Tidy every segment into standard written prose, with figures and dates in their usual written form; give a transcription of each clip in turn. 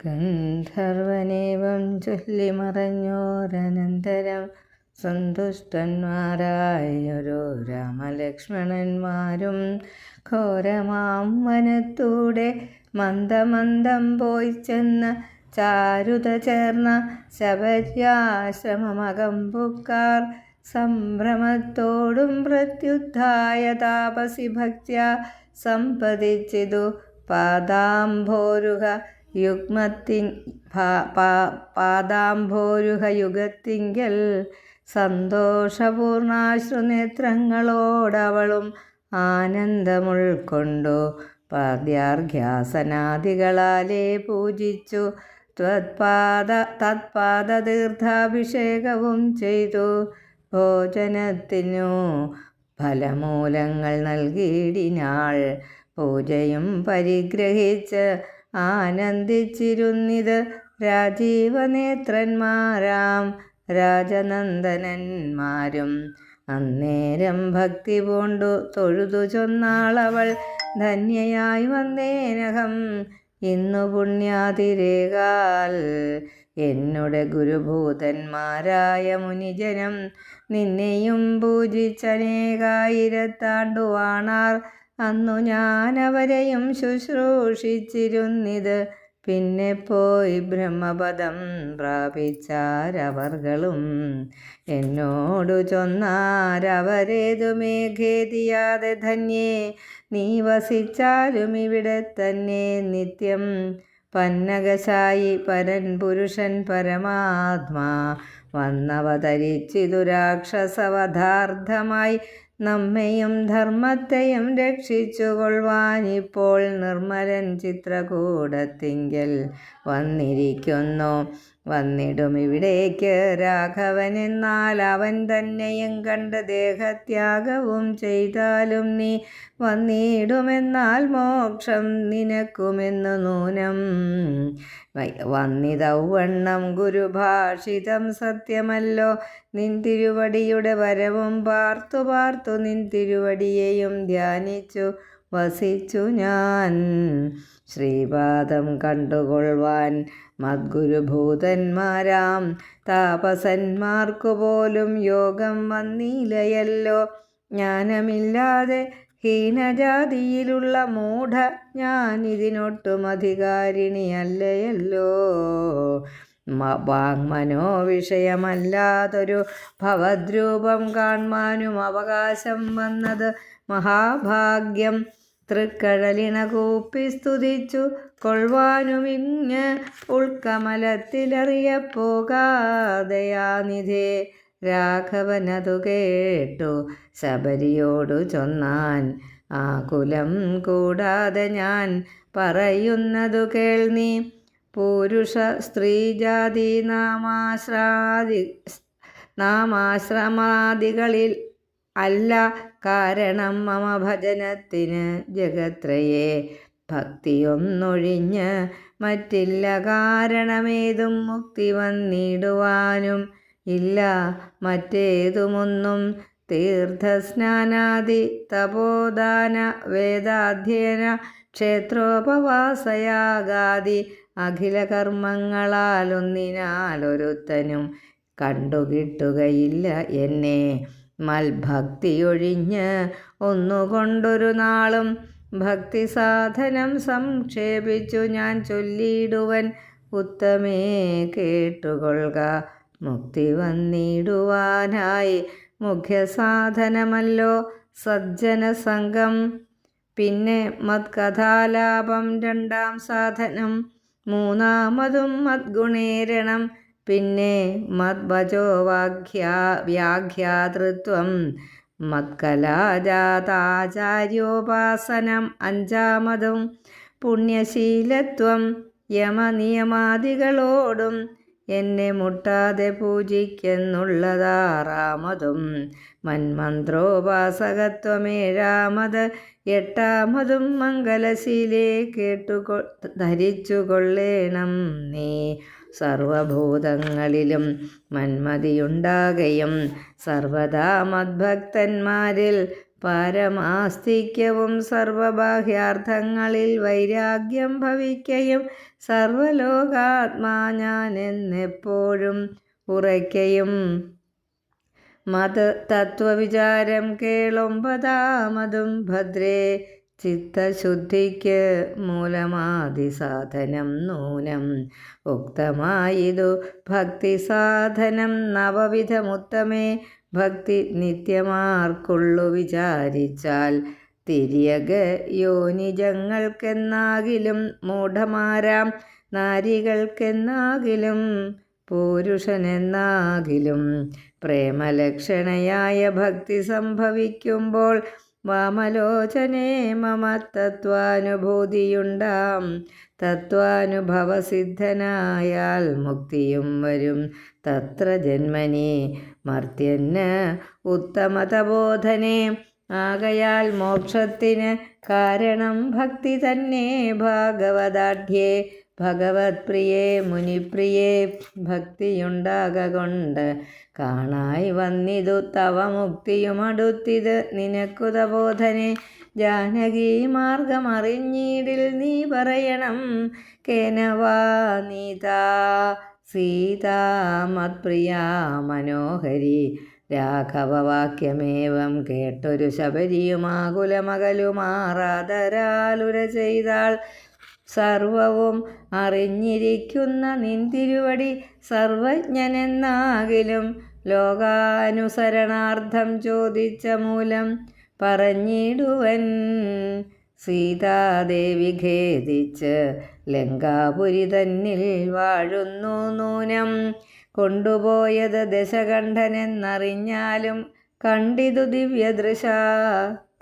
ഗന്ധർവനേവം ചൊല്ലിമറഞ്ഞോരനന്തരം സന്തുഷ്ടന്മാരായൊരു രാമലക്ഷ്മണന്മാരും ഘോരമാം വനത്തൂടെ മന്ദമന്ദം പോയി ചെന്ന് ചാരുത ചേർന്ന ശബര്യാശ്രമമകമ്പുക്കാർ സംഭ്രമത്തോടും പ്രത്യുദ്ധായ താപസി ഭക്ത്യാ സമ്പതിച്ചിതു പാദാംഭോരുഹ പാദാംഭോരുഹയുഗത്തിങ്കൽ സന്തോഷപൂർണാശ്രുനേത്രങ്ങളോടവളും ആനന്ദമുൾക്കൊണ്ടു പാദ്യാർഘ്യാസനാദികളാലേ പൂജിച്ചു തത്പാദതീർത്ഥാഭിഷേകവും ചെയ്തു. ഭോജനത്തിനു ഫലമൂലങ്ങൾ നൽകിയിടിനാൾ. പൂജയും പരിഗ്രഹിച്ച് ആനന്ദിച്ചിരുന്നിത് രാജീവനേത്രന്മാരാം രാജനന്ദനന്മാരും. അന്നേരം ഭക്തി പൂണ്ടു തൊഴുതു ചൊന്നാളവൾ, ധന്യയായി വന്നേനഹം ഇന്നു പുണ്യാതിരേകാൽ. എന്നുടെ ഗുരുഭൂതന്മാരായ മുനിജനം നിന്നെയും പൂജിച്ചനേകായിരത്താണ്ടുവാണാർ. അന്നു ഞാനവരെയും ശുശ്രൂഷിച്ചിരുന്നിത്. പിന്നെ പോയി ബ്രഹ്മപദം പ്രാപിച്ചാരവർകളും. എന്നോടു ചൊന്നാരവരേതുമേ ഖേദിയാതെ, ധന്യേ നീ വസിച്ചാലും ഇവിടെ തന്നെ നിത്യം. പന്നകശായി പരൻ പുരുഷൻ പരമാത്മാ വന്നവതരിച്ചിതു രാക്ഷസവധാർത്ഥമായി. നമ്മെയും ധർമ്മത്തെയും രക്ഷിച്ചു കൊള്ളുവാനിപ്പോൾ നിർമ്മലൻ ചിത്രകൂടത്തിങ്കൽ വന്നിരിക്കുന്നു. വന്നിടും ഇവിടേക്ക് രാഘവൻ, എന്നാൽ അവൻ തന്നെയും കണ്ട് ദേഹത്യാഗവും ചെയ്താലും നീ വന്നിടുമെന്നാൽ മോക്ഷം നിനക്കുമെന്നു നൂനം. വന്നിതൗവണ്ണം ഗുരുഭാഷിതം സത്യമല്ലോ. നിൻ തിരുവടിയുടെ വരവും പാർത്തു പാർത്തു നിൻ തിരുവടിയെയും ധ്യാനിച്ചു വസിച്ചു ഞാൻ. ശ്രീപാദം കണ്ടുകൊള്ളുവാൻ മദ്ഗുരുഭൂതന്മാരാം താപസന്മാർക്കു പോലും യോഗം വന്നില്ലയല്ലോ. ജ്ഞാനമില്ലാതെ ഹീനജാതിയിലുള്ള മൂഢ ഞാനിതിനൊട്ടും അധികാരിണിയല്ലയല്ലോ. വാങ്മനോവിഷയമല്ലാതൊരു ഭവദ്രൂപം കാൺമാനും അവകാശം വന്നത് മഹാഭാഗ്യം. തൃക്കഴലിണ കൂപ്പി സ്തുതിച്ചു കൊള്ളുവാനുമിങ്ങ് ഉൾക്കമലത്തിലറിയപ്പോകാതെയാനിധേ. രാഘവനതു കേട്ടു ശബരിയോടു ചൊന്നാൻ, ആകുലം കൂടാതെ ഞാൻ പറയുന്നതു കേൾ നീ. പുരുഷ സ്ത്രീജാതി നാമാശ്രമാദികളിൽ അല്ല കാരണം മമ ഭജനത്തിന് ജഗത്രയേ. ഭക്തിയൊന്നൊഴിഞ്ഞ് മറ്റില്ല കാരണമേതും മുക്തി വന്നിടുവാനും ഇല്ല മറ്റേതുമൊന്നും. തീർത്ഥസ്നാനാദി തപോദാന വേദാധ്യയന ക്ഷേത്രോപവാസയാഗാദി അഖില കർമ്മങ്ങളാലൊന്നിനാലൊരുത്തനും കണ്ടുകിട്ടുകയില്ല എന്നെ. മൽഭക്തിയൊഴിഞ്ഞ് ഒന്നുകൊണ്ടൊരു നാളും ഭക്തി സാധനം സംക്ഷേപിച്ചു ഞാൻ ചൊല്ലിയിടുവൻ. ഉത്തമേ കേട്ടുകൊള്ളുക, മുക്തി വന്നിടുവാനായി മുഖ്യസാധനമല്ലോ സജ്ജനസംഗം. പിന്നെ മത്കഥാലാപം രണ്ടാം സാധനം. മൂന്നാമതും മദ്ഗുണേരണം. പിന്നെ മദ്ഭജോ വ്യാഖ്യാതൃത്വം. മത്കലാജാതാചാര്യോപാസനം അഞ്ചാമതും. പുണ്യശീലത്വം യമനിയമാദികളോടും എന്നെ മുട്ടാതെ പൂജിക്കെന്നുള്ളതാറാമതും. മന്മന്ത്രോപാസകത്വമേഴാമത്. എട്ടാമതും മംഗലശീലേ ധരിച്ചു കൊള്ളേണം നീ. സർവഭൂതങ്ങളിലും മന്മതിയുണ്ടാകയും സർവദാ മദ്ഭക്തന്മാരിൽ പാരമാസ്തിക്യവും സർവബാഹ്യാർത്ഥങ്ങളിൽ വൈരാഗ്യം ഭവിക്കയും സർവലോകാത്മാ ഞാൻ എന്നെപ്പോഴും ഉറയ്ക്കയും തത്വവിചാരം കേളൊമ്പതാമതും ഭദ്രേ ചിത്തശുദ്ധിക്ക് മൂലമാദിസാധനം നൂനം ഉക്തമായിതു ഭക്തിസാധനം നവവിധമുത്തമേ ഭക്തി നിത്യമാർക്കുള്ളു വിചാരിച്ചാൽ തിര്യക യോനിജങ്ങൾക്കെന്നാകിലും മൂഢമാരാം നാരികൾക്കെന്നാകിലും പുരുഷനെന്നാകിലും പ്രേമലക്ഷണയായ ഭക്തി സംഭവിക്കുമ്പോൾ വാമലോചനേ മമ തത്വാനുഭൂതിയുണ്ടാം തത്വാനുഭവസിദ്ധനായാൽ മുക്തിയും വരും തത്ര ജന്മനി മർത്യന് ഉത്തമതബോധനെ ആകയാൽ മോക്ഷത്തിന് കാരണം ഭക്തി തന്നെ ഭാഗവതാഢ്യേ ഭഗവത് പ്രിയേ മുനിപ്രിയേ ഭക്തിയുണ്ടാകൊണ്ട് കാണായി വന്നിതു തവ മുക്തിയുമടുത്തിത് നിനക്കുതബോധനെ ജാനകി മാർഗമറിഞ്ഞീടിൽ നീ പറയണം കേനവാ നീതാ സീതാ മത്പ്രിയാ മനോഹരി രാഘവവാക്യമേവം കേട്ടൊരു ശബരിയുമാകുലമകലുമാറാതരാലുര ചെയ്താൾ സർവവും അറിഞ്ഞിരിക്കുന്ന നിന്തിരുവടി സർവജ്ഞനെന്നാകിലും ലോകാനുസരണാർത്ഥം ചോദിച്ച മൂലം പറഞ്ഞിടുവൻ സീതാദേവി ഖേദിച്ച് ലങ്കാപുരി തന്നിൽ വാഴുന്നു നൂനം കൊണ്ടുപോയത് ദശകണ്ഠനെന്നറിഞ്ഞാലും കണ്ടിതു ദിവ്യദൃശ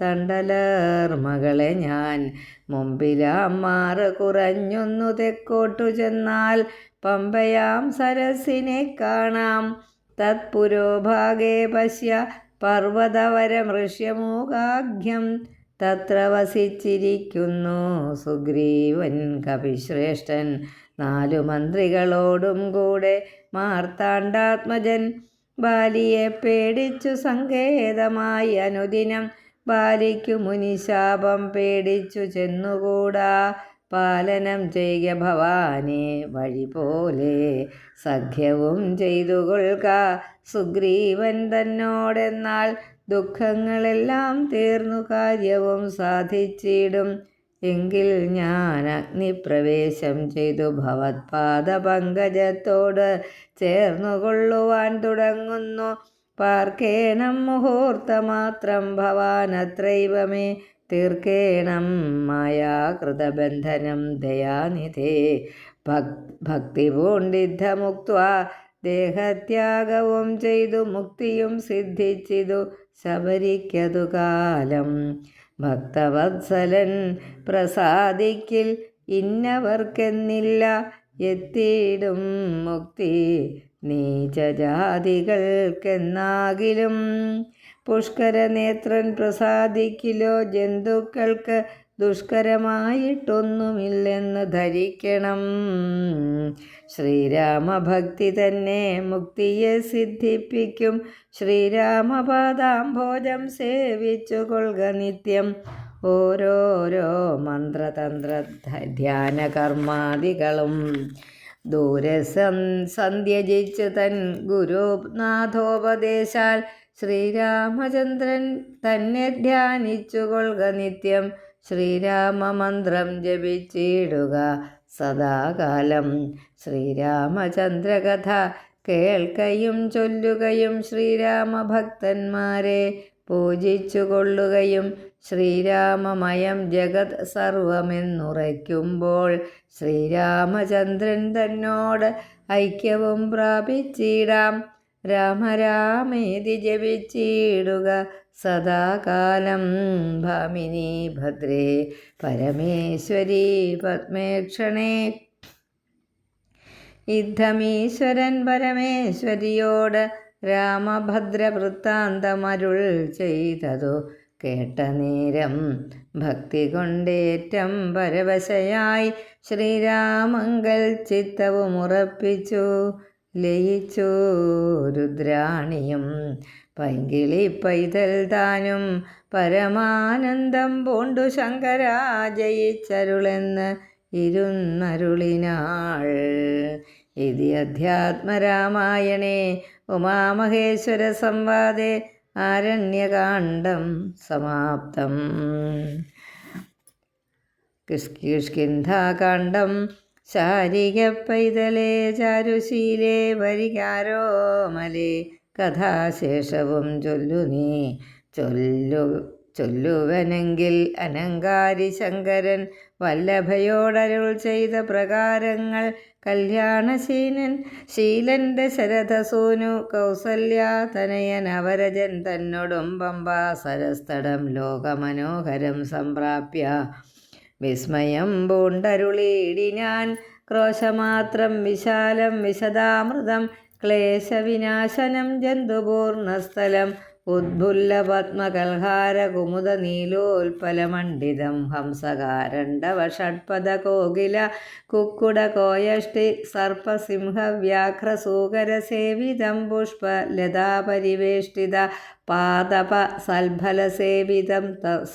തണ്ടലർ മകളെ ഞാൻ മുമ്പിലാമാറ് കുറഞ്ഞൊന്നു തെക്കോട്ടു ചെന്നാൽ പമ്പയാം സരസിനെ കാണാം തത്പുരോഭാഗേ പശ്യ പർവ്വതവരമൃഷ്യമൂകാഖ്യം തത്ര വസിച്ചിരിക്കുന്നു സുഗ്രീവൻ കപിശ്രേഷ്ഠൻ 4 മന്ത്രികളോടും കൂടെ മാർത്താണ്ഡാത്മജൻ ബാലിയെ പേടിച്ചു സങ്കേതമായി അനുദിനം ബാലിക്കു മുനിശാപം പേടിച്ചു ചെന്നുകൂടാ പാലനം ചെയ്യ ഭവാനെ വഴി പോലെ സഖ്യവും ചെയ്തു കൊള്ളുക സുഗ്രീവൻ തന്നോടെന്നാൽ ദുഃഖങ്ങളെല്ലാം തീർന്നു കാര്യവും സാധിച്ചിടും എങ്കിൽ ഞാൻ അഗ്നിപ്രവേശം ചെയ്തു ഭവത്പാദ പങ്കജത്തോട് ചേർന്നുകൊള്ളുവാൻ തുടങ്ങുന്നു പാർക്കേണം മുഹൂർത്തമാത്രം ഭവാനത്രൈവമേ തീർക്കേണം മായാകൃതബന്ധനം ദയാനിധേ ഭക്തി പൂണ്ടിദ്ധമുക്ത്വാ ദേഹത്യാഗവും ചെയ്തു മുക്തിയും സിദ്ധിച്ചിതു ശബരിക്കതു കാലം ഭക്തവത്സലൻ പ്രസാദിക്കിൽ ഇന്നവർക്കെന്നില്ല എത്തിയിടും മുക്തി നീചജാതികൾക്കെന്നാകിലും പുഷ്കരനേത്രൻ പ്രസാദിക്കിലോ ജന്തുക്കൾക്ക് ദുഷ്കരമായിട്ടൊന്നുമില്ലെന്ന് ധരിക്കണം ശ്രീരാമഭക്തി തന്നെ മുക്തിയെ സിദ്ധിപ്പിക്കും ശ്രീരാമപാദാംഭോജം സേവിച്ചു കൊള്ളുക നിത്യം ഓരോരോ മന്ത്രതന്ത്ര ധ്യാന കർമാദികളും ദൂരെ സന്ധ്യജിച്ച് തൻ ഗുരുനാഥോപദേശാൽ ശ്രീരാമചന്ദ്രൻ തന്നെ ധ്യാനിച്ചു കൊള്ളുക നിത്യം ശ്രീരാമമന്ത്രം ജപിച്ചിടുക സദാകാലം ശ്രീരാമചന്ദ്രകഥ കേൾക്കയും ചൊല്ലുകയും ശ്രീരാമഭക്തന്മാരെ പൂജിച്ചു കൊള്ളുകയും ശ്രീരാമമയം ജഗത് സർവമെന്നുറയ്ക്കുമ്പോൾ ശ്രീരാമചന്ദ്രൻ തന്നോട് ഐക്യവും പ്രാപിച്ചിടാം രാമരാമേതി ജപിച്ചിടുക സദാകാലം ഭാമിനി ഭദ്രേ പരമേശ്വരി പത്മേക്ഷണേ യുദ്ധമീശ്വരൻ പരമേശ്വരിയോട് രാമഭദ്ര വൃത്താന്തമരുൾ ചെയ്തതു കേട്ട നേരം ഭക്തി കൊണ്ടേറ്റം പരവശയായി ശ്രീരാമങ്കൽ ചിത്തവും ഉറപ്പിച്ചു ലയിച്ചു രുദ്രാണിയും പൈങ്കിളി പൈതൽ താനും പരമാനന്ദം പൂണ്ടു ശങ്കരാ ജയിച്ചരുളെന്ന് ഇരുന്നരുളിനാൾ. ഇതി അധ്യാത്മരാമായണേ ഉമാമഹേശ്വര സംവാദേ ആരണ്യകാണ്ഡം സമാപ്തം. കിഷ്കിന്ധാകാണ്ഡം ശാരിക പൈതലേ ചാരുശീലേ വരികാരോമലേ കഥാശേഷവും ചൊല്ലു നീ ചൊല്ലുവനെങ്കിൽ അനങ്കാരി ശങ്കരൻ വല്ലഭയോടരുൾ ചെയ്ത പ്രകാരങ്ങൾ ശീലന്റെ ശരഥസൂനു കൗസല്യാതനയൻ അവരജൻ തന്നോടും പമ്പാസരസ്തടം ലോകമനോഹരം സംപ്രാപ്യ വിസ്മയം പൂണ്ടരുളിയിടിനാൻ. ക്രോശമാത്രം വിശാലം വിശദാമൃതം ക്ലേശവിനാശനം ജന്തുപൂർണസ്ഥലം ഉദ്ഭുല്ല പത്മകൽഹാര കുമുദ നീലോൽപലമണ്ഡിതം ഹംസകാരണ്ഡവ ഷഡ്പദ കോകില കുക്കുട കോയഷ്ടി സർപ്പസിംഹ വ്യാഘ്രസൂകര സേവിതം പുഷ്പ ലതാപരിവേഷ്ടിത പാദപ സൽഫല സേവിതം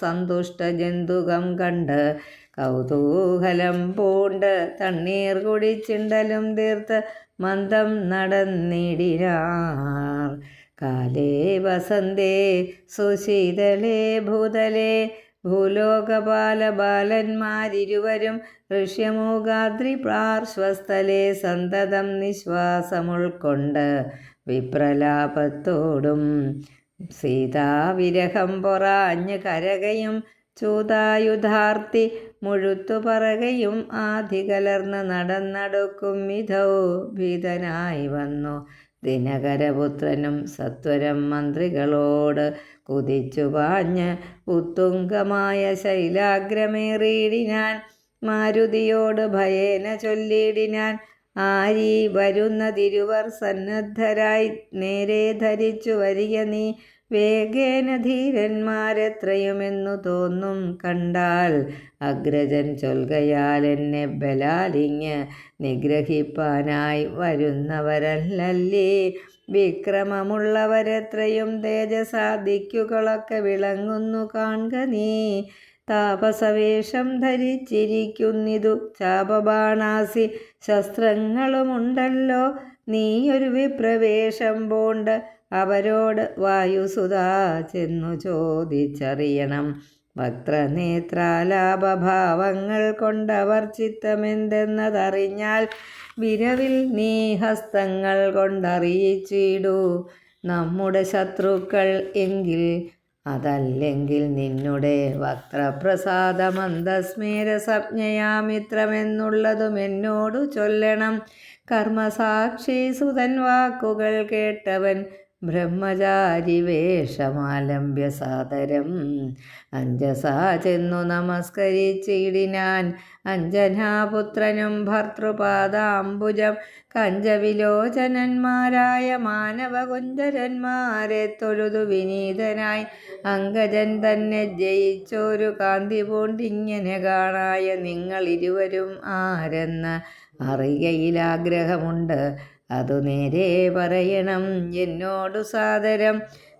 സന്തുഷ്ട ജന്തുകം കണ്ട് കൗതൂഹലം പൂണ്ട് തണ്ണീർ കുടിച്ചിണ്ടലും തീർത്ത് മന്ദം നടന്നിടിനാർ. കാലേ വസന്തേ സുശീതളേ ഭൂതലേ ഭൂലോകപാലബാലന്മാരിരുവരും ഋഷ്യമൂകാദ്രി പാർശ്വസ്ഥലേ സന്തതം നിശ്വാസമുൾക്കൊണ്ട് വിപ്രലാപത്തോടും സീതാവിരഹം പൊറാഞ്ഞ് കരകയും ചൂതായുധാർത്തി മുഴുത്തു പറകയും ആധികലർന്ന് നടന്നടുക്കും വിധൗ ഭീതനായി വന്നു ദിനകരപുത്രനും സത്വരം മന്ത്രികളോട് കുതിച്ചു പാഞ്ഞ് ഉത്തുംഗമായ ശൈലാഗ്രമേറിയിടിനാൻ. മാരുതിയോട് ഭയേന ചൊല്ലിയിടിനാൻ, ആരീ വരുന്നതിരുവർ സന്നദ്ധരായി നേരെ ധരിച്ചു വരിക നീ വേഗേന ധീരന്മാരെത്രയുമെന്നു തോന്നും കണ്ടാൽ അഗ്രജൻ ചൊൽകയാൽ എന്നെ ബലാലിങ് നിഗ്രഹിപ്പാനായി വരുന്നവരല്ലല്ലേ. വിക്രമമുള്ളവരെത്രയും തേജസാദിക്കുകളൊക്കെ വിളങ്ങുന്നു കാൺക നീ. താപസവേഷം ധരിച്ചിരിക്കുന്നിതു ചാപബാണാസി ശസ്ത്രങ്ങളുമുണ്ടല്ലോ. നീയൊരു വിപ്രവേഷം പൂണ്ട് അവരോട് വായുസുതാ ചെന്നു ചോദിച്ചറിയണം. വക്രനേത്രാലാപഭാവങ്ങൾ കൊണ്ടവർ ചിത്തമെന്തെന്നതറിഞ്ഞാൽ വിരവിൽ നീ ഹസ്തങ്ങൾ കൊണ്ടറിയിച്ചിടൂ നമ്മുടെ ശത്രുക്കൾ എങ്കിൽ. അതല്ലെങ്കിൽ നിന്നുടെ വക്രപ്രസാദമന്ദസ്മേര സംജ്ഞയാമിത്രമെന്നുള്ളതും എന്നോടു ചൊല്ലണം. കർമ്മസാക്ഷി സുതൻ വാക്കുകൾ കേട്ടവൻ ബ്രഹ്മചാരി വേഷമാലംബ്യ സാദരം അഞ്ജസാ ചെന്നു നമസ്കരിച്ചിടിനാൻ. അഞ്ജനാപുത്രനും ഭർത്തൃപാദാംബുജം കഞ്ചവിലോചനന്മാരായ മാനവകുഞ്ചരന്മാരെ തൊഴുതു വിനീതനായി അങ്കജൻ തന്നെ ജയിച്ചൊരു കാന്തി പൂണ്ടിങ്ങനെ കാണായ നിങ്ങളിരുവരും ആരെന്ന് അറിയയിലാഗ്രഹമുണ്ട്. അതു നേരെ പറയണം എന്നോടു സാദരം.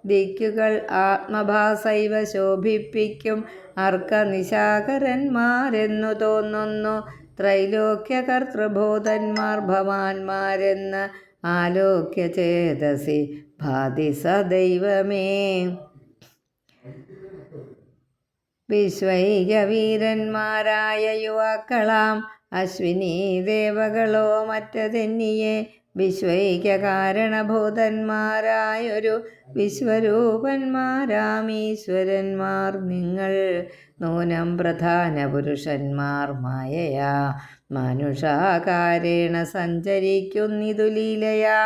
ദിക്കുകൾ ആത്മഭാസൈവ ശോഭിപ്പിക്കും അർക്കനിശാകരന്മാരെന്നു തോന്നുന്നു. ത്രൈലോക്യകർത്തൃഭൂതന്മാർ ഭവാന്മാരെന്ന് ആലോക്യ ചേതസി ഭാതി സദൈവമേ. വിശ്വൈകവീരന്മാരായ യുവാക്കളാം അശ്വിനീ ദേവകളോ മറ്റതെന്നിയെ വിശ്വൈക കാരണഭൂതന്മാരായൊരു വിശ്വരൂപന്മാരാമീശ്വരന്മാർ നിങ്ങൾ. നൂനം പ്രധാന പുരുഷന്മാർ മായയാ മാനുഷാകാരേണ സഞ്ചരിക്കുന്നിതു ലീലയാ.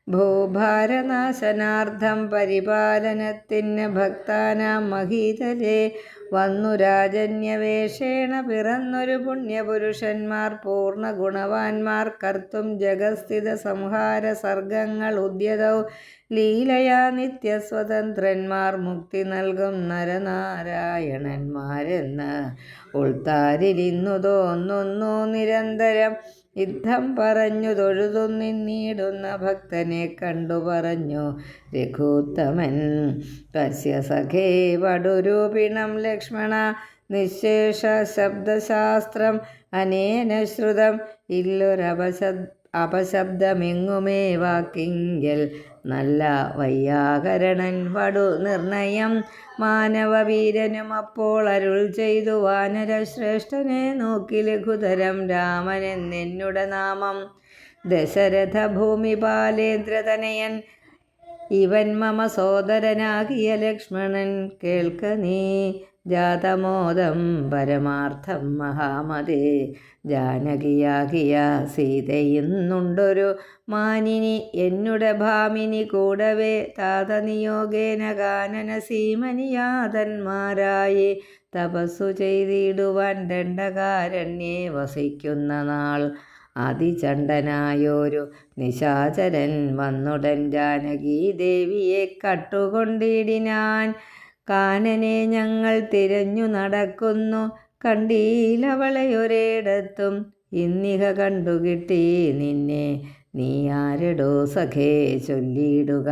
ഭൂഭാരനാശനാർത്ഥം പരിപാലനത്തിന് ഭക്താനാം മഹീതലേ വന്നു രാജന്യവേഷേണ പിറന്നൊരു പുണ്യപുരുഷന്മാർ പൂർണ്ണ ഗുണവാന്മാർ കർത്തും ജഗസ്ഥിത സംഹാര സർഗങ്ങൾ ഉദ്യതൗ ലീലയാ നിത്യസ്വതന്ത്രന്മാർ മുക്തി നൽകും നരനാരായണന്മാരെന്ന് ഉൾത്താരിലിന്നു തോന്നുന്നു നിരന്തരം. യുദ്ധം പറഞ്ഞു തൊഴുതു നിന്നിടുന്ന ഭക്തനെ കണ്ടു പറഞ്ഞു രഘുത്തമൻ. പശ്യ സഖേ വടുരൂപിണം ലക്ഷ്മണ നിശേഷ ശബ്ദശാസ്ത്രം അനേന ശ്രുതം. അപശബ്ദമെങ്ങുമേ വാക്കിങ്കൽ നല്ല വയ്യാകരണൻ വടു നിർണയം. മാനവവീരനും അപ്പോൾ അരുൾ ചെയ്തു വാനരശ്രേഷ്ഠനെ നോക്കി ലഘുതരം രാമനെന്നെന്നുടെ നാമം. ദശരഥ ഭൂമിപാലേന്ദ്രതനയൻ ഇവൻ മമ സോദരനാകിയ ലക്ഷ്മണൻ. കേൾക്ക നീ ജാതമോദം പരമാർത്ഥം മഹാമതേ. ജാനകിയാകിയ സീതയുന്നുണ്ടൊരു മാനിനി എന്നുടെ ഭാമിനി കൂടവേ. താതനിയോഗേന കാനന സീമനിയാതന്മാരായി തപസ്സു ചെയ്തിടുവാൻ ദണ്ഡകാരണ്യേ വസിക്കുന്ന നാൾ. അതിചണ്ഡനായൊരു നിശാചരൻ വന്നുടൻ ജാനകി ദേവിയെ കട്ടുകൊണ്ടിടിനാൻ. കാനനെ ഞങ്ങൾ തിരഞ്ഞു നടക്കുന്നു, കണ്ടീലവളെയൊരിടത്തും. ഇന്നിഹ കണ്ടുകിട്ടി നിന്നെ, നീ ആരെടോ സഖേ ചൊല്ലിയിടുക.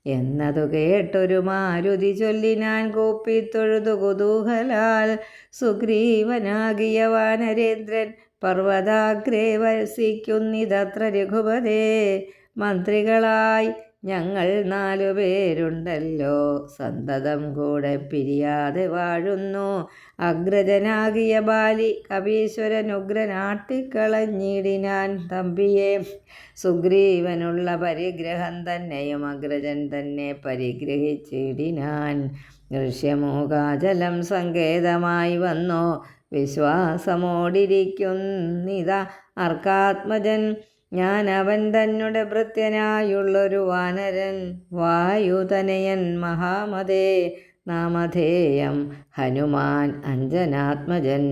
എന്നതു കേട്ടൊരു മാരുതി ചൊല്ലിനാൻ കൂപ്പിത്തൊഴുതു കുതൂഹലാൽ. സുഗ്രീവനാകിയ വാനരേന്ദ്രൻ പർവ്വതാഗ്രേ വസിക്കുന്നിതത്ര രഘുപതേ. മന്ത്രികളായി ഞങ്ങൾ 4 പേരുണ്ടല്ലോ, സന്തതം കൂടെ പിരിയാതെ വാഴുന്നു. അഗ്രജനാകിയ ബാലി കപീശ്വരനുഗ്രനാട്ടിക്കളഞ്ഞിടിനാൻ തമ്പിയെ. സുഗ്രീവനുള്ള പരിഗ്രഹം തന്നെയും അഗ്രജൻ തന്നെ പരിഗ്രഹിച്ചിടിനാൻ. ദൃശ്യമൂകാചലം സങ്കേതമായി വന്നു വിശ്വാസമോടിരിക്കുന്നിത അർക്കാത്മജൻ. ഞാൻ അവൻ തന്നെ ഭൃത്യനായുള്ളൊരു വാനരൻ, വായുതനയൻ മഹാമതേ. നാമധേയം ഹനുമാൻ അഞ്ജനാത്മജൻ.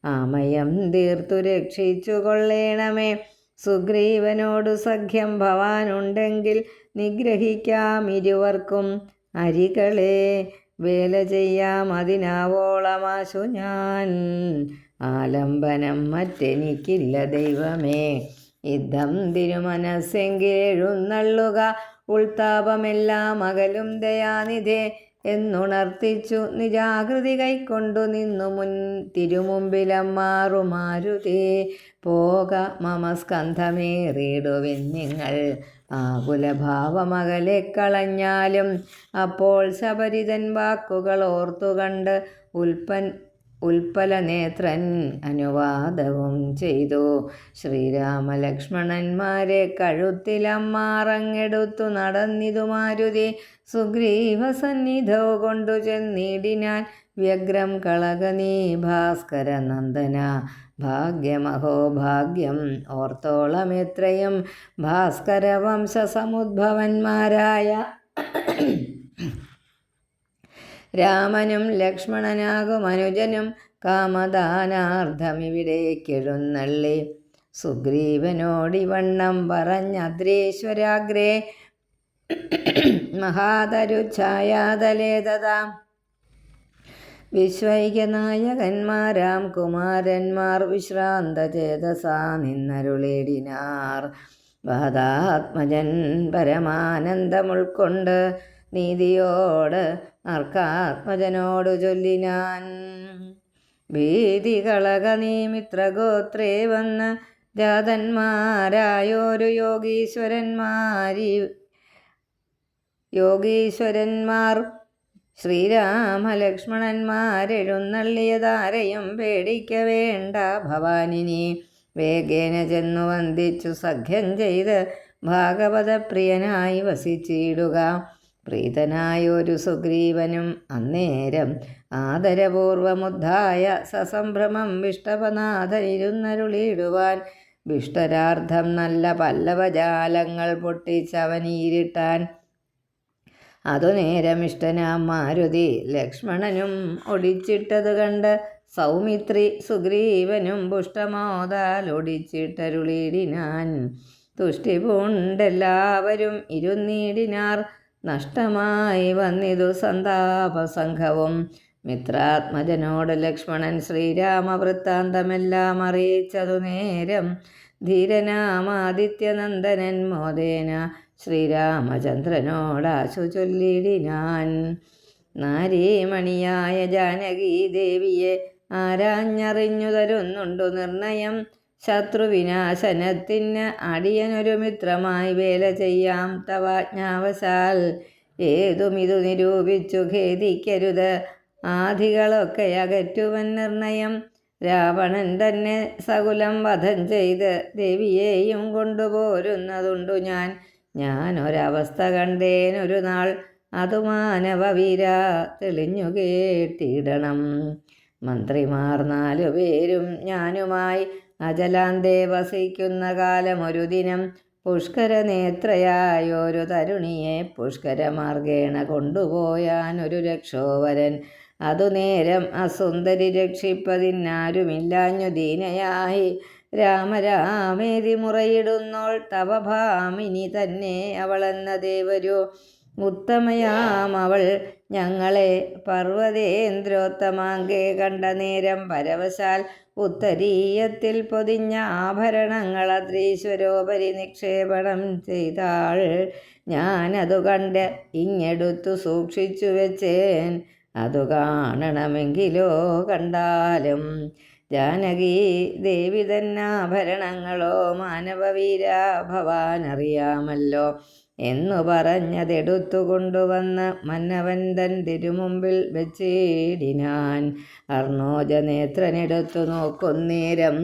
ആമയം തീർത്തു രക്ഷിച്ചു കൊള്ളേണമേ. സുഗ്രീവനോടു സഖ്യം ഭവാനുണ്ടെങ്കിൽ നിഗ്രഹിക്കാം ഇരുവർക്കും. അരികളെ വേല ചെയ്യാം അതിനാവോളമാശു ഞാൻ. ആലംബനം മറ്റെനിക്കില്ല ദൈവമേ. യുദ്ധം തിരുമനസ്സെങ്കിലെഴുന്നള്ളുക. ഉൾത്താപമെല്ലാം അകലും ദയാനിധേ എന്നുണർത്തിച്ചു നിജാകൃതി കൈക്കൊണ്ടു നിന്നു തിരുമുമ്പിലമ്മാറു മാരുതി. പോക മമ സ്കന്ധമേറിയിടുവിൻ നിങ്ങൾ, ആകുലഭാവമകലെ കളഞ്ഞാലും. അപ്പോൾ ശബരിതൻ വാക്കുകൾ ഓർത്തുകണ്ട് ഉൽപ്പലനേത്രൻ അനുവാദവും ചെയ്തു. ശ്രീരാമലക്ഷ്മണന്മാരെ കഴുത്തിലമ്മാറങ്ങെടുത്തു നടന്നിതു മാരുതി. സുഗ്രീവ സന്നിധോ കൊണ്ടു ചെന്നിടിനാൻ വ്യഗ്രം. കളകനീ ഭാസ്കര നന്ദന, ഭാഗ്യമഹോ ഭാഗ്യം ഓർത്തോളം എത്രയും. ഭാസ്കര വംശസമുദ്ഭവന്മാരായ രാമനും ലക്ഷ്മണനാകും അനുജനും കാമദാനാർത്ഥമിവിടേക്കെഴുന്നള്ളി. സുഗ്രീവനോടിവണ്ണം പറഞ്ഞദ്രീശ്വരാഗ്രേ മഹാതരുഛായാതലേ തഥാ. വിശ്വൈകനായകന്മാരാം കുമാരന്മാർ വിശ്രാന്തചേതസാ നിന്നരുളിടിനാർ. വാതാത്മജൻ പരമാനന്ദമുൾക്കൊണ്ട് നീതിയോട് അർക്കാത്മജനോടു ചൊല്ലിനാൻ. ഭീതി കളക നീ മിത്രഗോത്രേ വന്ന് ജാതന്മാരായോരു യോഗീശ്വരന്മാർ ശ്രീരാമലക്ഷ്മണന്മാരെഴുന്നള്ളിയതാരെയും പേടിക്ക വേണ്ട ഭവാനിനി. വേഗേന ചെന്നു വന്ദിച്ചു സഖ്യം ചെയ്ത് ഭാഗവതപ്രിയനായി വസിച്ചിടുക. പ്രീതനായൊരു സുഗ്രീവനും അന്നേരം ആദരപൂർവമുദ്ധായ സസംഭ്രമം വിഷ്ടപനാഥനിരുന്നരുളിയിടുവാൻ. വിഷ്ടരാർത്ഥം നല്ല പല്ലവജാലങ്ങൾ പൊട്ടിച്ചവനീരിട്ടാൻ. അതു നേരം ഇഷ്ടനാം മാരുതി ലക്ഷ്മണനും ഒടിച്ചിട്ടത് കണ്ട് സൗമിത്രി സുഗ്രീവനും പുഷ്ടമോദാൽ ഒടിച്ചിട്ടരുളിയിടിനാൻ. തുഷ്ടി പൂണ്ടെല്ലാവരും ഇരുന്നീടിനാർ. നഷ്ടമായി വന്നിതു സന്താപസംഘവും. മിത്രാത്മജനോട് ലക്ഷ്മണൻ ശ്രീരാമവൃത്താന്തമെല്ലാം അറിയിച്ചതു നേരം. ധീരനാമാദിത്യനന്ദനൻ മോദേന ശ്രീരാമചന്ദ്രനോടാശു ചൊല്ലിടിനാൻ. നാരീമണിയായ ജാനകി ദേവിയെ ആരാഞ്ഞറിഞ്ഞു തരുന്നുണ്ടു നിർണയം. ശത്രുവിനാശനത്തിന് അടിയനൊരു മിത്രമായി വേല ചെയ്യാം തവാജ്ഞാവശാൽ. ഏതുമിതു നിരൂപിച്ചു ഖേദിക്കരുത്, ആധികളൊക്കെ അകറ്റുവൻ നിർണയം. രാവണൻ തന്നെ സകുലം വധം ചെയ്ത് ദേവിയെയും കൊണ്ടുപോരുന്നതുണ്ടു ഞാൻ. ഞാനൊരവസ്ഥ കണ്ടേനൊരു നാൾ, അതു മാനവവീര തെളിഞ്ഞു കേട്ടിടണം. മന്ത്രിമാർ 4 പേരും ഞാനുമായി അജലാന്തേ വസിക്കുന്ന കാലമൊരു ദിനം. പുഷ്കരനേത്രയായൊരു തരുണിയെ പുഷ്കരമാർഗേണ കൊണ്ടുപോയാനൊരു രക്ഷോവരൻ. അതു നേരം അസുന്ദരി രക്ഷിപ്പതിനാരുമില്ലാഞ്ഞു ദീനയായി. രാമരാമേതി മുറയിടുന്നോൾ തവ ഭാമിനി തന്നെ അവളെന്ന ദേവരു. ഉത്തമയാമവൾ ഞങ്ങളെ പർവ്വതേന്ദ്രോത്തമാങ്കെ കണ്ട നേരം പരവശാൽ. ഉത്തരീയത്തിൽ പൊതിഞ്ഞ ആഭരണങ്ങൾ അദ്രീശ്വരോപരി നിക്ഷേപണം ചെയ്താൾ. ഞാനതു കണ്ട് ഇങ്ങെടുത്തു സൂക്ഷിച്ചു വെച്ചേൻ. അതു കാണണമെങ്കിലോ കണ്ടാലും. ജാനകി ദേവി തന്നാഭരണങ്ങളോ മാനവവീര ഭവാനറിയാമല്ലോ എന്നു പറഞ്ഞതെടുത്തു കൊണ്ടുവന്ന് മന്നവൻ തൻ തിരുമുമ്പിൽ വെച്ചിടിനാൻ. അർണോജനേത്രനെടുത്തു നോക്കുന്നേരം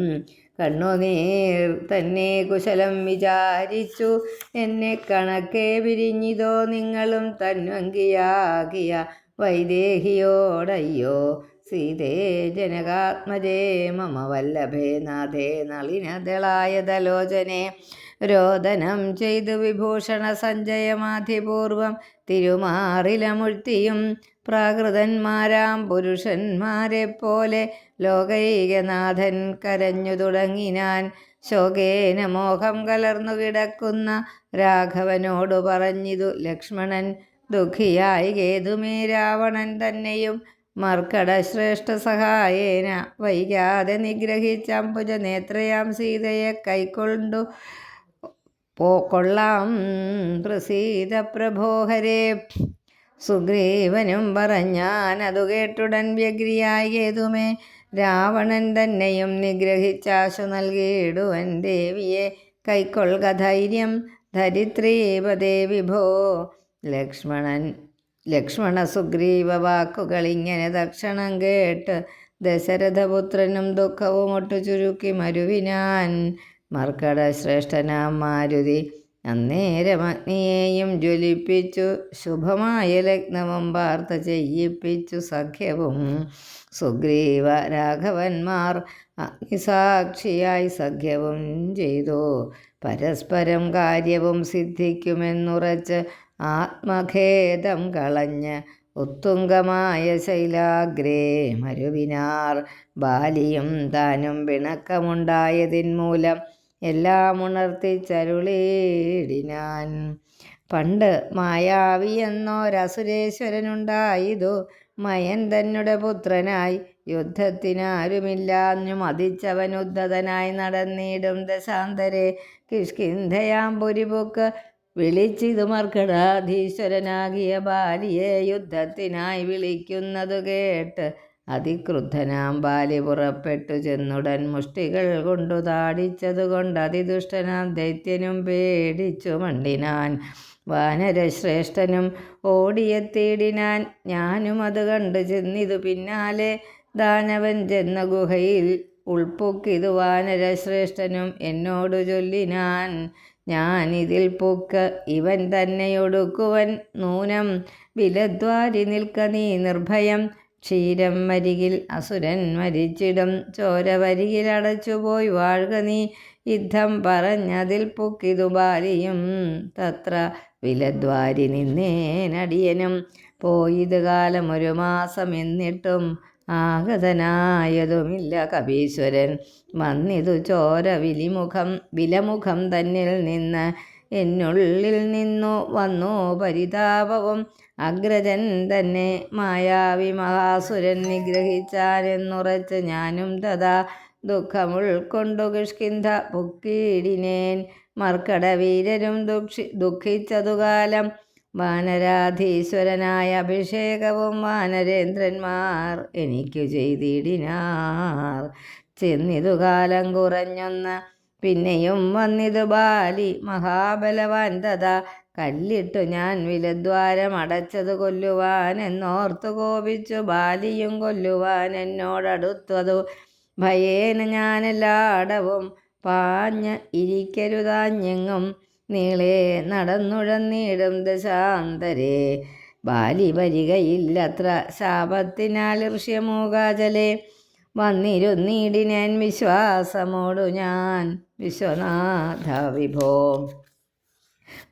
കണ്ണുനീർ തന്നെ കുശലം വിചാരിച്ചു. എന്നെ കണക്കെ വിരിഞ്ഞിതോ നിങ്ങളും തന്വങ്കിയാകിയ വൈദേഹിയോടയ്യോ. സീതേ ജനകാത്മജേ മമ വല്ലഭേ നാഥേ നളിനദളായതലോചനെ. രോദനം ചെയ്തു വിഭൂഷണ സഞ്ജയമാധിപൂർവം തിരുമാറിലമുഴ്ത്തിയും പ്രാകൃതന്മാരാം പുരുഷന്മാരെ പോലെ ലോകൈകനാഥൻ കരഞ്ഞു തുടങ്ങിനാൻ. ശോകേന മോഹം കലർന്നു കിടക്കുന്ന രാഘവനോടു പറഞ്ഞിതു ലക്ഷ്മണൻ. ദുഃഖിയായി കേതുമേ രാവണൻ തന്നെയും മർക്കടശ്രേഷ്ഠ സഹായേന വൈകാതെ നിഗ്രഹിച്ചംബുജനേത്രയാം സീതയെ കൈക്കൊണ്ടു കൊള്ളാം. പ്രസീത പ്രഭോഹരേ. സുഗ്രീവനും പറഞ്ഞാനതു കേട്ടുടൻ വ്യഗ്രിയായി കേതുമേ. രാവണൻ തന്നെയും നിഗ്രഹിച്ചാശു നൽകിയിടുവൻ ദേവിയെ. കൈക്കൊള്ളുക ധൈര്യം ധരിത്രീപദേ വിഭോ. ലക്ഷ്മണ സുഗ്രീവ വാക്കുകളിങ്ങനെ തക്ഷണം കേട്ട് ദശരഥപുത്രനും ദുഃഖവും ഒട്ടു ചുരുക്കി മരുവിനാൻ. മർക്കടശ്രേഷ്ഠനാം മാരുതി അന്നേരം അഗ്നിയെയും ജ്വലിപ്പിച്ചു ശുഭമായ ലഗ്നവും വാർത്ത ചെയ്യിപ്പിച്ചു സഖ്യവും. സുഗ്രീവ രാഘവന്മാർ അഗ്നിസാക്ഷിയായി സഖ്യവും ചെയ്തു. പരസ്പരം കാര്യവും സിദ്ധിക്കുമെന്നുറച്ച് ആത്മഖേദം കളഞ്ഞ് ഉത്തുംഗമായ ശൈലാഗ്രേ മരുവിനാർ. ബാലിയും താനും പിണക്കമുണ്ടായതിൻ മൂലം എല്ലാം ഉണർത്തിച്ചരുളിടിനാൻ. പണ്ട് മായാവി എന്നൊരസുരേശ്വരനുണ്ടായിതു. മയൻ തന്നെ പുത്രനായി യുദ്ധത്തിനാരുമില്ലാഞ്ഞു മതിച്ചവൻ ഉദ്ധതനായി നടന്നിടും ദശാന്തരെ. കിഷ്കിന്ധയാം പുരിപുക്ക് വിളിച്ചിതു മർക്കടാധീശ്വരനാകിയ ബാലിയെ യുദ്ധത്തിനായി വിളിക്കുന്നതു കേട്ട് അതിക്രുദ്ധനാം ബാലി പുറപ്പെട്ടു ചെന്നുടൻ മുഷ്ടികൾ കൊണ്ടു താടിച്ചതുകൊണ്ട് അതിദുഷ്ടനാം ദൈത്യനും പേടിച്ചു മണ്ടിനാൻ. വാനരശ്രേഷ്ഠനും ഓടിയെത്തിയിടിനാൻ. ഞാനും അത് കണ്ടു ചെന്നിതു പിന്നാലെ. ദാനവൻ ചെന്ന ഗുഹയിൽ ഉൾപ്പൊക്കിതു വാനരശ്രേഷ്ഠനും എന്നോടു ചൊല്ലിനാൻ. ഞാനിതിൽ പൊക്ക് ഇവൻ തന്നെയൊടുക്കുവൻ നൂനം. വിലദ്വാരി നിൽക്ക നീ നിർഭയം. ക്ഷീരം വരികിൽ അസുരൻ മരിച്ചിടും. ചോര വരികിൽ അടച്ചുപോയി വാഴുക നീ. യുദ്ധം പറഞ്ഞതിൽ പൊക്കിതു ബാലിയും തത്ര വിലദ്വാരി നിന്നേനടിയനും. പോയത് കാലം 1 മാസം എന്നിട്ടും ആഗതനായതുമില്ല കപീശ്വരൻ. വന്നിതു ചോര വിലമുഖം തന്നിൽ നിന്ന് എന്നുള്ളിൽ നിന്നു വന്നു പരിതാപവും. അഗ്രജൻ തന്നെ മായാവി മഹാസുരൻ നിഗ്രഹിച്ചാനെന്നുറച്ച് ഞാനും തഥാ ദുഃഖമുൾക്കൊണ്ടു കിഷ്കിന്ധ പൊക്കിടിനേൻ. മർക്കടവീരരും ദുഃഖിച്ചതുകാലം വാനരാധീശ്വരനായ അഭിഷേകവും വാനരേന്ദ്രന്മാർ എനിക്കു ചെയ്തിടിനാർ. ചെന്നിതു കാലം കുറഞ്ഞൊന്ന് പിന്നെയും വന്നിതു ബാലി മഹാബലവാൻ. തഥാ കല്ലിട്ടു ഞാൻ വിലദ്വാരം അടച്ചത് കൊല്ലുവാൻ എന്നോർത്തു കോപിച്ചു ബാലിയും കൊല്ലുവാൻ എന്നോടടുത്തതു. ഭയേന ഞാനെല്ലാടവും പാഞ്ഞ് ഇരിക്കരുതാഞ്ഞെങ്ങും നീളെ നടന്നുഴന്നിടും ദശാന്തരേ. ബാലി വരികയില്ലത്ര ശാപത്തിനാൽ ഋഷ്യമൂകാചലെ വന്നിരുന്നിടിനേൻ വിശ്വാസമോടു ഞാൻ. വിശ്വനാഥ വിഭോ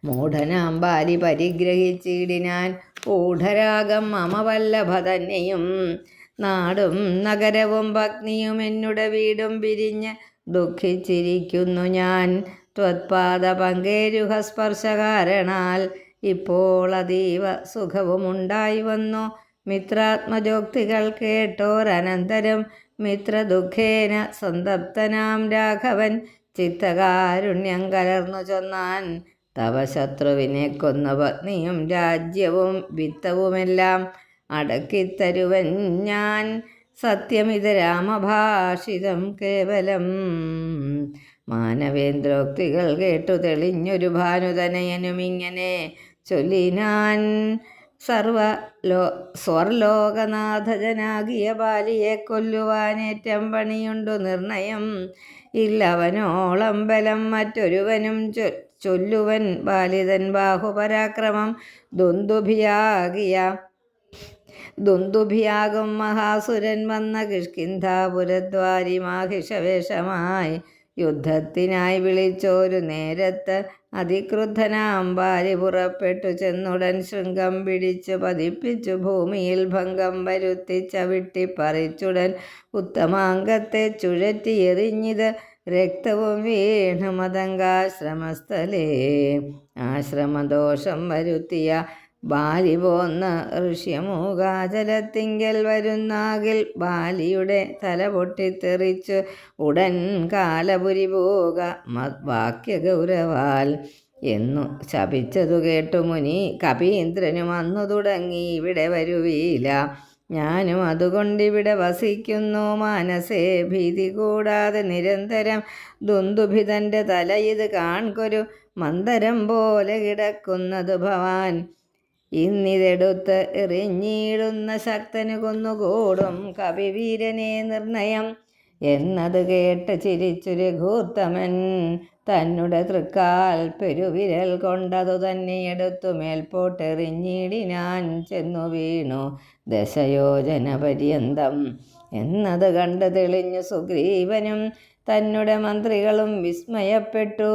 മൂഢനാം ബാലി പരിഗ്രഹിച്ചിടിനാൻ ഊഢരാഗം മമ വല്ലഭ തന്നെയും. നാടും നഗരവും പത്നിയും എന്നുടെ വീടും പിരിഞ്ഞ് ദുഃഖിച്ചിരിക്കുന്നു ഞാൻ. ത്വത്പാദ പങ്കേരുഹസ്പർശ കാരണാൽ ഇപ്പോൾ അതീവ സുഖവുമുണ്ടായി വന്നു. മിത്രാത്മജോക്തികൾ കേട്ടോരനന്തരം മിത്രദുഃഖേന സന്തപ്തനാം രാഘവൻ ചിത്തകാരുണ്യം കലർന്നു ചൊന്നാൻ. തവ ശത്രുവിനെ കൊന്ന പത്നിയും രാജ്യവും വിത്തവുമെല്ലാം അടക്കിത്തരുവൻ ഞാൻ. സത്യമിത് രാമഭാഷിതം കേവലം. മാനവേന്ദ്രോക്തികൾ കേട്ടു തെളിഞ്ഞൊരു ഭാനുതനയനുമിങ്ങനെ ചൊല്ലിനാൻ. സ്വർലോകനാഥജനാകിയ ബാലിയെ കൊല്ലുവാനേറ്റം പണിയുണ്ടു നിർണയം. ഇല്ലവനോളം ബലം മറ്റൊരുവനും ചൊല്ലുവൻ ബാലിതൻ ബാഹുപരാക്രമം. ദുന്ദുഭിയാകും മഹാസുരൻ വന്ന കിഷ്കിന്ധാപുരദ്വാരി മാഹിഷവേഷമായി യുദ്ധത്തിനായി വിളിച്ചോരു നേരത്ത് അതിക്രുദ്ധനാം ബാലി പുറപ്പെട്ടു ചെന്നുടൻ ശൃംഗം പിടിച്ചു പതിപ്പിച്ചു ഭൂമിയിൽ ഭംഗം വരുത്തിച്ച വിട്ടിപ്പറിച്ചുടൻ ഉത്തമാംഗത്തെ ചുഴറ്റി എറിഞ്ഞിത് രക്തവും വീണു മതങ്കാശ്രമസ്ഥലേ. ആശ്രമദോഷം വരുത്തിയ ബാലി പോന്ന് ഋഷ്യമൂകാചലത്തിങ്കൽ വരുന്നാകിൽ ബാലിയുടെ തല പൊട്ടിത്തെറിച്ചു ഉടൻ കാലപുരി പോക വാക്യഗൗരവാൽ എന്നു ശപിച്ചതു കേട്ടു മുനി കപീന്ദ്രനും അന്നു തുടങ്ങി ഇവിടെ വരുവീല. ഞാനും അതുകൊണ്ടിവിടെ വസിക്കുന്നു മാനസേ ഭീതി കൂടാതെ നിരന്തരം. ദുന്ദുഭിതൻ്റെ തല ഇത് കാൺകൊരു മന്ദരം പോലെ കിടക്കുന്നത് ഭവാൻ. ഇന്നിതെടുത്ത് എറിഞ്ഞിടുന്ന ശക്തനു കൊന്നുകൂടും കവിവീരനെ നിർണയം. എന്നത് കേട്ട് ചിരിച്ചു രഘൂത്തമൻ തന്നുടെ തൃക്കാൽ പെരുവിരൽ കൊണ്ടതു തന്നെ എടുത്തു മേൽപോട്ടെറിഞ്ഞിടിനാൻ. ചെന്നു വീണു ദശയോജന പര്യന്തം. എന്നത് കണ്ട് തെളിഞ്ഞു സുഗ്രീവനും തന്നുടെ മന്ത്രികളും വിസ്മയപ്പെട്ടു.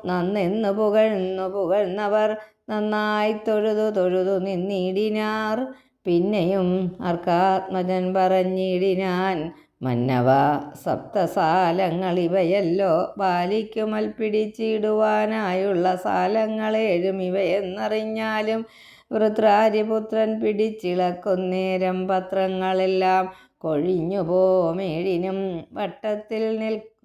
നന്നെന്നു പുകഴ്ന്നവർ നന്നായി തൊഴുതു നിന്നിടിനാർ. പിന്നെയും അർക്കാത്മജൻ പറഞ്ഞിടിനാൻ. മന്നവ സപ്തസാലങ്ങൾ ഇവയല്ലോ ബാലിക്കു മൽപ്പിടിച്ചിടുവാനായുള്ള സാലങ്ങളേഴും ഇവയെന്നറിഞ്ഞാലും വൃത്രാരിപുത്രൻ പിടിച്ചിളക്കുന്നേരം പത്രങ്ങളെല്ലാം കൊഴിഞ്ഞു പോമേഴിനും വട്ടത്തിൽ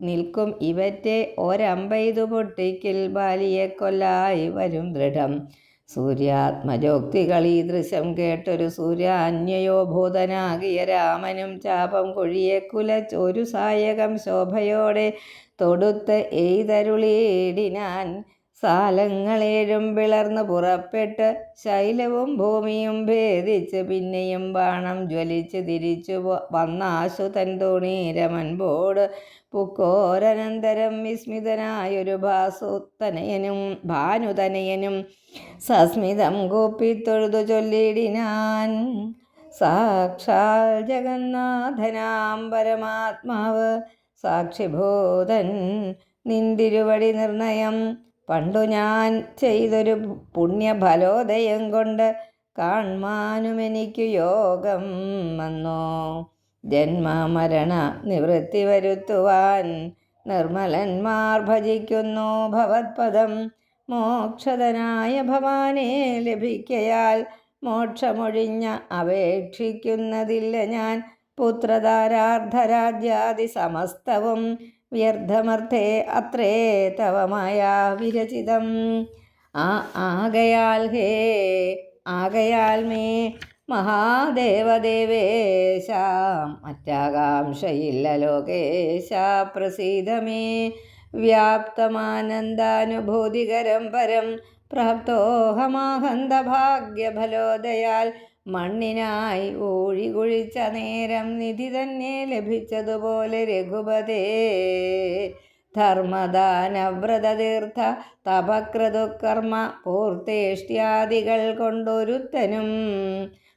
നിൽക്കും ഇവറ്റെ ഒരമ്പെയ്തു പൊട്ടിക്കിൽ ബാലിയെ കൊല്ലായി വരും ദൃഢം. സൂര്യാത്മജോക്തികൾ ഈ ദൃശ്യം കേട്ടൊരു സൂര്യാന്യയോ ഭൂതനാകിയ രാമനും ചാപം കൊഴിയെ കുലച്ചൊരു സായകം ശോഭയോടെ തൊടുത്ത് എയ്തരുളിയിടിനാൻ. സാലങ്ങളേഴും പിളർന്നു പുറപ്പെട്ട് ശൈലവും ഭൂമിയും ഭേദിച്ച് പിന്നെയും ബാണം ജ്വലിച്ച് തിരിച്ചു വന്നാശു തൻ തോണീരമൻപോട് പുക്കോരനന്തരം വിസ്മിതനായൊരു ഭാനുതനയനും സസ്മിതം കൂപ്പിത്തൊഴുതു ചൊല്ലിടിനാൻ. സാക്ഷാൽ ജഗന്നാഥനാം പരമാത്മാവ് സാക്ഷിഭൂതൻ നിന്തിരുവടി നിർണയം. പണ്ടു ഞാൻ ചെയ്തൊരു പുണ്യഫലോദയം കൊണ്ട് കാൺമാനുമെനിക്കു യോഗം വന്നോ. ജന്മമരണ നിവൃത്തി വരുത്തുവാൻ നിർമ്മലന്മാർ ഭജിക്കുന്നു ഭവത്പദം. മോക്ഷതനായ ഭവാനെ ലഭിക്കയാൽ മോക്ഷമൊഴിഞ്ഞ അപേക്ഷിക്കുന്നതില്ല ഞാൻ. പുത്രധാരാർദ്ധരാജ്യാദി സമസ്തവും വ്യർത്ഥമർത്ഥേ അത്രേ തവ മായാ വിരചിതം. ആകയാൽ മേ മഹാദേവദേവേശ മറ്റാകാംക്ഷയില്ല ലോകേശ പ്രസീദമേ. വ്യാപ്തമാനന്ദാനുഭൂതികരം പരം പ്രാപ്തോഹമാഹന്ത ഭാഗ്യഫലോദയാൽ മണ്ണിനായി ഊഴി കുഴിച്ച നേരം നിധി തന്നെ ലഭിച്ചതുപോലെ രഘുപതേ. ധർമ്മദാനവ്രതതീർത്ഥ തപക്രതുകർമ്മ പൂർത്തേഷ്ട്യാദികൾ കൊണ്ടൊരുത്തനും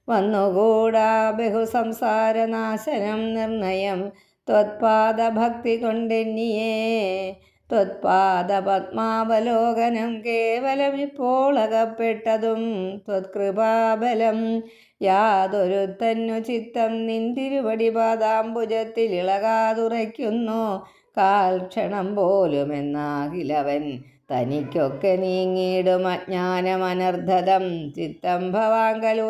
വന്നുകൂടാ ബഹുസംസാരനാശനം നിർണയം ത്വത്പാദഭക്തി കൊണ്ടെന്നിയേ. ത്വത്പാദപത്മാവലോകനം കേവലമിപ്പോൾ അകപ്പെട്ടതും ത്വത്കൃപാബലം. യാതൊരുത്തന്നു ചിത്തം നിന്തിരുവടി പാദാംബുജത്തിൽ ഇളകാതുറയ്ക്കുന്നു കാൽക്ഷണം പോലുമെന്നാകിലവൻ തനിക്കൊക്കെ നീങ്ങിയിടും അജ്ഞാനമനർദ്ധതം. ചിത്തം ഭവാങ്കൽ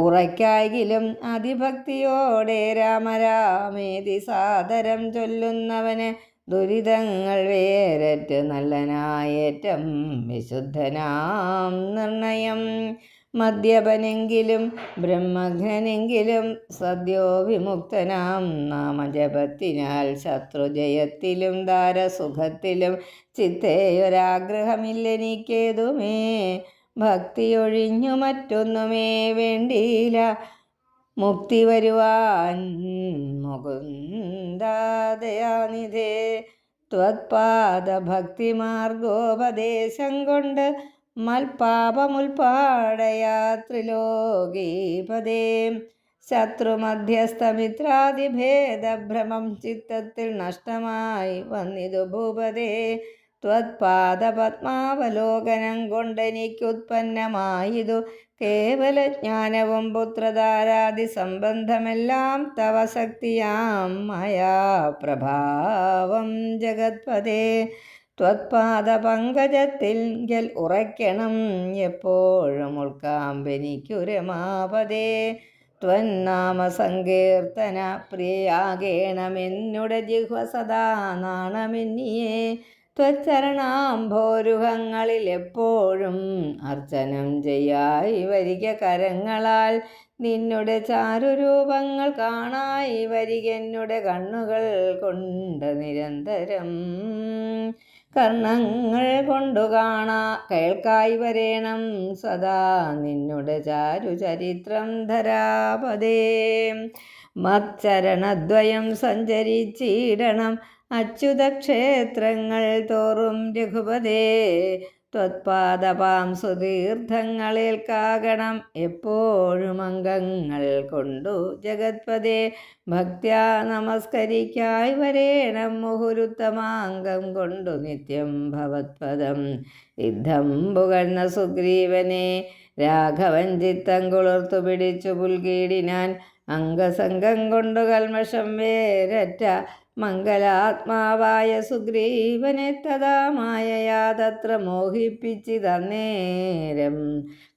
ഉറയ്ക്കായിലും അതിഭക്തിയോടെ രാമരാമേതി സാദരം ചൊല്ലുന്നവന് ദുരിതങ്ങൾ വേരറ്റ് നല്ലനായേറ്റം വിശുദ്ധനാം നിർണയം. മദ്യപനെങ്കിലും ബ്രഹ്മജ്ഞനെങ്കിലും സദ്യോ വിമുക്തനാം നാമജപത്തിനാൽ ശത്രുജയത്തിലും ദാരസുഖത്തിലും ചിത്തേയൊരാഗ്രഹമില്ലെനിക്കേതുമേ. ഭക്തിയൊഴിഞ്ഞു മറ്റൊന്നുമേ വേണ്ടിയില്ല മുക്തി വരുവാൻ മുകുന്ദദയാനിധേ. ത്വത്പാദഭക്തിമാർഗോപദേശം കൊണ്ട് മൽപാപമുൽപാടയാത്രിലോകീപദേ. ശത്രുമധ്യസ്ഥമിത്രാദിഭേദഭ്രമം ചിത്തത്തിൽ നഷ്ടമായി വന്നിതു ഭൂപതേ. ത്വത്പാദപത്മാവലോകനം കൊണ്ടെനിക്കുത്പന്നമായിതു കേവലജ്ഞാനവും പുത്രധാരാദി സംബന്ധമെല്ലാം തവ ശക്തിയാം മയാ പ്രഭാവം ജഗത്പദേ. ത്വത്പാദപങ്കജത്തിൽ ഉറയ്ക്കണം എപ്പോഴും ഉൾക്കാമ്പെനിക്കു രമാപദേ. ത്വന്നാമസങ്കീർത്തന പ്രിയാകേണമെന്നുടെ ജിഹ്വ സദാ നാണമെന്നിയേ. ത്വച്ചരണാംഭോരുഹങ്ങളിൽ എപ്പോഴും അർച്ചനം ചെയ്യായി വരിക കരങ്ങളാൽ. നിന്നുടെ ചാരുരൂപങ്ങൾ കാണായി വരികെന്നുടെ കണ്ണുകൾ കൊണ്ട് നിരന്തരം. കർണങ്ങൾ കൊണ്ടു കേൾക്കായി വരേണം സദാ നിന്നുടെ ചാരുചരിത്രം ധരാപദേ. മച്ചരണദ്വയം സഞ്ചരിച്ചിടണം അച്യുതക്ഷേത്രങ്ങൾ തോറും രഘുപതേ. ത്വത്പാദപാം സുതീർത്ഥങ്ങളേൽക്കാകണം എപ്പോഴും അംഗങ്ങൾ കൊണ്ടു ജഗത്പദേ. ഭക്ത്യാ നമസ്കരിക്കായി വരേണം മുഹുരുത്തമാംഗം കൊണ്ടു നിത്യം ഭവത്പദം. യുദ്ധം പുകഴ്ന്ന സുഗ്രീവനെ രാഘവൻ ചിത്തം കുളിർത്തു പിടിച്ചു പുൽകീടിനാൻ. അംഗസംഗം കൊണ്ടു കൽമഷം വേരറ്റ മംഗലാത്മാവായ സുഗ്രീവനെ തഥാ മായയാ തത്ര മോഹിപ്പിച്ചിതന്നേരം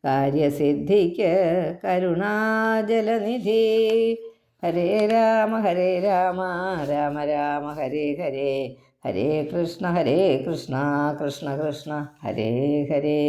കാര്യസിദ്ധിക്ക് കരുണാജലനിധി. ഹരേ രാമ രാമ രാമ ഹരേ ഹരേ. ഹരേ കൃഷ്ണ കൃഷ്ണ കൃഷ്ണ ഹരേ ഹരേ.